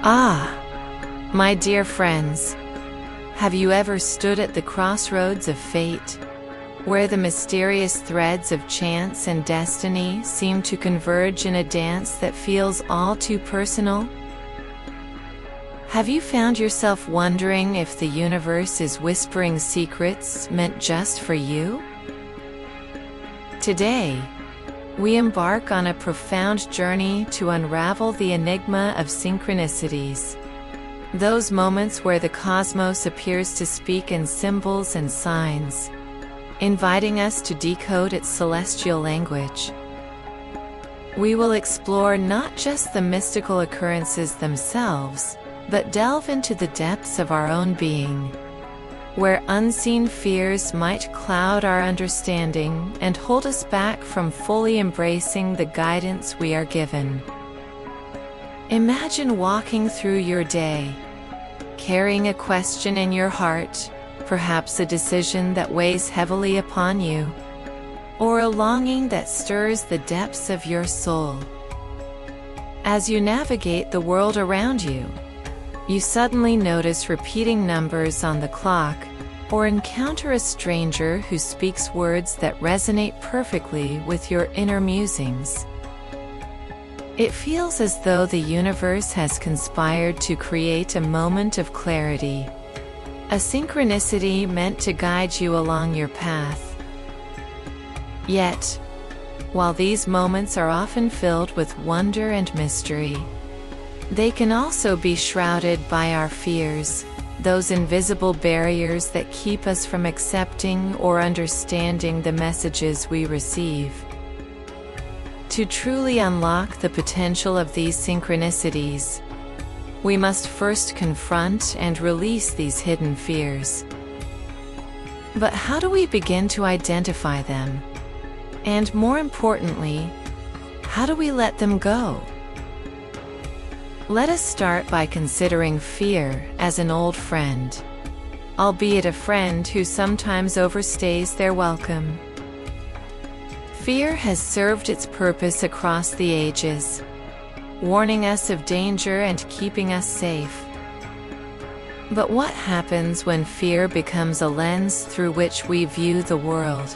Ah, my dear friends, have you ever stood at the crossroads of fate, where the mysterious threads of chance and destiny seem to converge in a dance that feels all too personal? Have you found yourself wondering if the universe is whispering secrets meant just for you? Today, we embark on a profound journey to unravel the enigma of synchronicities. Those moments where the cosmos appears to speak in symbols and signs, inviting us to decode its celestial language. We will explore not just the mystical occurrences themselves, but delve into the depths of our own being, where unseen fears might cloud our understanding and hold us back from fully embracing the guidance we are given. Imagine walking through your day, carrying a question in your heart, perhaps a decision that weighs heavily upon you, or a longing that stirs the depths of your soul. As you navigate the world around you, you suddenly notice repeating numbers on the clock, or encounter a stranger who speaks words that resonate perfectly with your inner musings. It feels as though the universe has conspired to create a moment of clarity, a synchronicity meant to guide you along your path. Yet, while these moments are often filled with wonder and mystery, they can also be shrouded by our fears, those invisible barriers that keep us from accepting or understanding the messages we receive. To truly unlock the potential of these synchronicities, we must first confront and release these hidden fears. But how do we begin to identify them? And more importantly, how do we let them go? Let us start by considering fear as an old friend, albeit a friend who sometimes overstays their welcome. Fear has served its purpose across the ages, warning us of danger and keeping us safe. But what happens when fear becomes a lens through which we view the world?